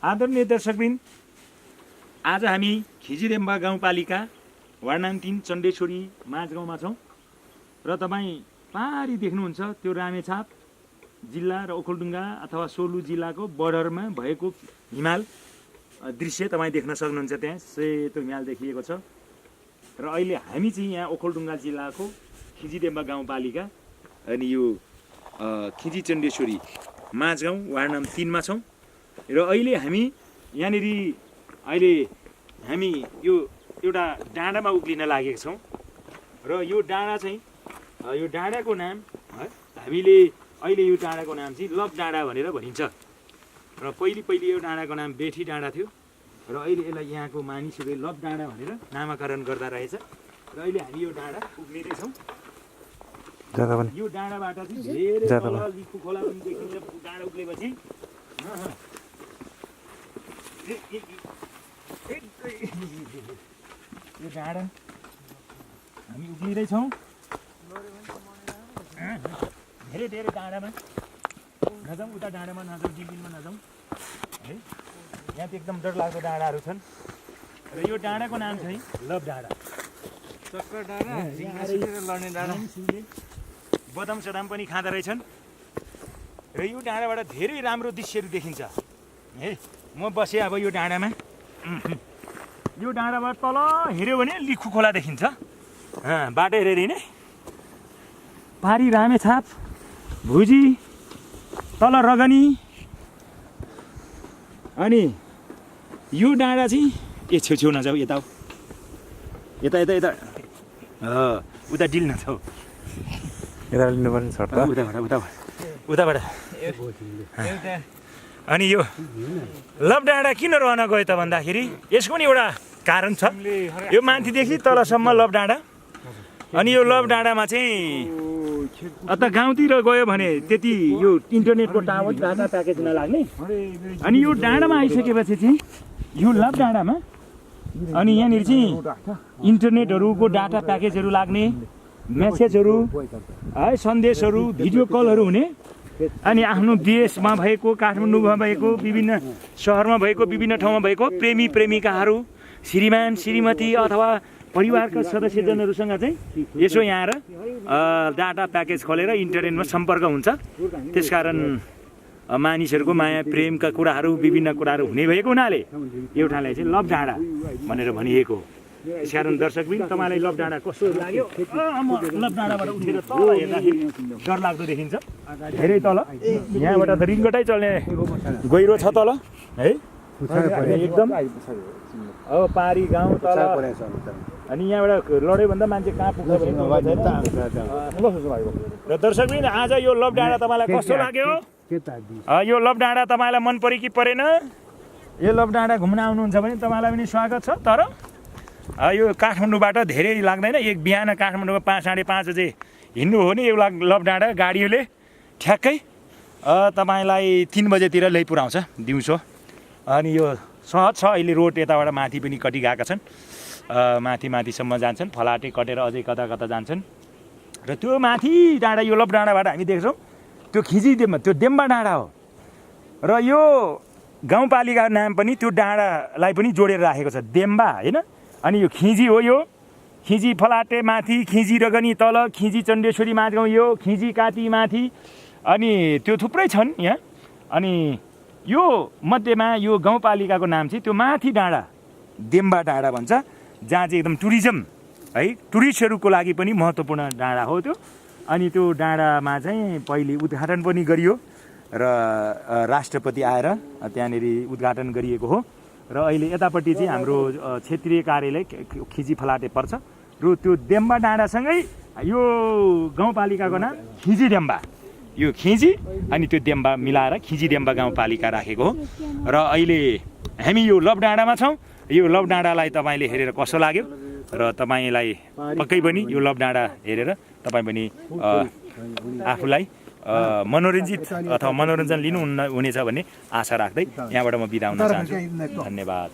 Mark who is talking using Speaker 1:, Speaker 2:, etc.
Speaker 1: आदरणीय दर्शकवृन्द, आज हामी खिजिडेम्बा गाउँपालिका वार्ड नम्बर 3 चण्डेश्वरी माझगाउँमा छौँ र तपाईँ पारी देख्नुहुन्छ त्यो रामेछाप जिल्ला र ओखलढुङ्गा अथवा सोलु जिल्लाको बर्डरमा भएको हिमाल दृश्य तपाईँ देख्न सक्नुहुन्छ। त्यहाँ सेतो हिमाल देखिएको छ र अहिले हामी चाहिँ यहाँ ओखलढुङ्गा जिल्लाको खिजिडेम्बा गाउँपालिका अनि यो खिजी चण्डेश्वरी माझगाउँ वार्ड नम्बर 3 मा छौँ र अहिले हामी यहाँनिर हामी यो एउटा डाँडामा उक्लिन लागेका छौँ र यो डाँडा चाहिँ यो डाँडाको नाम हामीले अहिले यो डाँडाको नाम चाहिँ लभ डाँडा भनेर भनिन्छ र पहिले यो डाँडाको नाम बेठी डाँडा थियो र अहिले यसलाई यहाँको मानिसहरूले लभ डाँडा भनेर नामाकरण गर्दा रहेछ र अहिले हामी यो डाँडा उक्लिँदैछौँ। यो डाँडाबाट चाहिँ धेरै लिखु खोला पनि देखिन्छ। डाँडा उक्लेपछि यो डाँडा हामी उक्लिँदैछौँ। धेरै डाँडामा नजाउँ, उता डाँडामा नजाउँ, डिलबिलमा नजाउँ है। यहाँ त एकदम डरलाग्दो डाँडाहरू छन् र यो डाँडाको नाम चाहिँ लभ डाँडा। चक्कर डाँडा, लड्ने डाँडा, बदाम सदाम पनि खाँदो रहेछन् र यो डाँडाबाट धेरै राम्रो दृश्यहरू देखिन्छ है। म बसेँ अब यो डाँडामा। यो डाँडाबाट तल हेऱ्यो भने लिखु खोला देखिन्छ। बाटो हेरेर हिँडे पारी रामेछाप, भुजी, तल रगनी अनि यो डाँडा चाहिँ छेउ नजाऊ, यता उता डिल नजाऊ,
Speaker 2: यता लिनुपर्ने छ
Speaker 1: उताबाट। अनि यो लभ डाँडा किन रहन गयो त भन्दाखेरि यसको पनि एउटा कारण छ। यो माथिदेखि तलसम्म लभ डाँडा। अनि यो लभ डाँडामा चाहिँ अत गाउँतिर गयो भने त्यति यो इन्टरनेटको टावर डाटा प्याकेज नलाग्ने। अनि यो डाँडामा आइसकेपछि चाहिँ यो लभ डाँडामा अनि यहाँनिर चाहिँ इन्टरनेटहरूको डाटा प्याकेजहरू लाग्ने, मेसेजहरू है, सन्देशहरू, भिडियो कलहरू हुने। अनि आफ्नो देशमा भएको, काठमाडौँमा भएको, विभिन्न सहरमा भएको, विभिन्न ठाउँमा भएको प्रेमी प्रेमिकाहरू, श्रीमान श्रीमती अथवा परिवारका सदस्यजनहरूसँग चाहिँ यसो यहाँ आएर डाटा प्याकेज खोलेर इन्टरनेटमा सम्पर्क हुन्छ। त्यसकारण मानिसहरूको माया प्रेमका कुराहरू, विभिन्न कुराहरू हुने भएको हुनाले यो ठाउँलाई चाहिँ लभ डाँडा भनेर भनिएको। त्यसकारण दर्शकबिन तपाईँलाई लभ डाँडा कस्तो लाग्यो? लभ डाँडाबाट उठेर तल हेर्दाखेरि डरलाग्दो देखिन्छ। धेरै तल यहाँबाट त रिङ्गटै चल्ने गहिरो छ तल है, एकदम। अब पारी गाउँ तल अनि यहाँबाट लड्यो भन्दा मान्छे कहाँ पुग्छ र दर्शकबिन आज यो लभ डाँडा तपाईँलाई कस्तो लाग्यो? यो लभ डाँडा तपाईँलाई मन पऱ्यो कि परेन? यो लभ डाँडा घुम्न आउनुहुन्छ भने तपाईँलाई पनि स्वागत छ। तर यो काठमाडौँबाट धेरै लाग्दैन। एक बिहान काठमाडौँमा 5 साढे 5 बजे हिँड्नु हो भने यो लभ डाँडा गाडीले ठ्याक्कै तपाईँलाई 3 बजेतिर ल्याइपुर्याउँछ दिउँसो। अनि यो सहज छ। अहिले रोड यताबाट माथि पनि कति गएका छन्, माथिसम्म जान्छन्, फलाटे कटेर अझै कता जान्छन्। र त्यो माथि डाँडा यो लभ डाँडाबाट हामी देख्छौँ त्यो खिजिडेम्बा, त्यो डेम्बा डाँडा हो र यो गाउँपालिका नाम पनि त्यो डाँडालाई पनि जोडेर राखेको छ, डेम्बा होइन। अनि यो खिजी हो, यो खिजी फलाटे माथि, खिजी रगनी तल, खिजी चण्डेश्वरी माझगाउँ यो, खिजी काती माथि, अनि त्यो थुप्रै छन् यहाँ। अनि यो मध्येमा यो गाउँपालिकाको नाम चाहिँ त्यो माथि डाँडा डेम्बा डाँडा भन्छ, जहाँ चाहिँ एकदम टुरिज्म है, टुरिस्टहरूको लागि पनि महत्त्वपूर्ण डाँडा हो त्यो। अनि त्यो डाँडामा चाहिँ पहिले उद्घाटन पनि गरियो र राष्ट्रपति आएर त्यहाँनिर उद्घाटन गरिएको हो। र अहिले यतापट्टि चाहिँ हाम्रो क्षेत्रीय कार्यालय खिजी फलाटे पर्छ र त्यो डेम्बा डाँडासँगै यो गाउँपालिकाको नाम खिजिडेम्बा, यो खिजी अनि त्यो डेम्बा मिलाएर खिजिडेम्बा गाउँपालिका राखेको हो। र अहिले हामी यो लभ डाँडामा छौँ। यो लभ डाँडालाई तपाईँले हेरेर कस्तो लाग्यो? र तपाईँलाई पक्कै पनि यो लभ डाँडा हेरेर तपाईँ पनि आफूलाई मनोरञ्जित अथवा मनोरञ्जन लिनु हुनेछ भन्ने आशा राख्दै यहाँबाट म बिदा हुन चाहन्छु। धन्यवाद।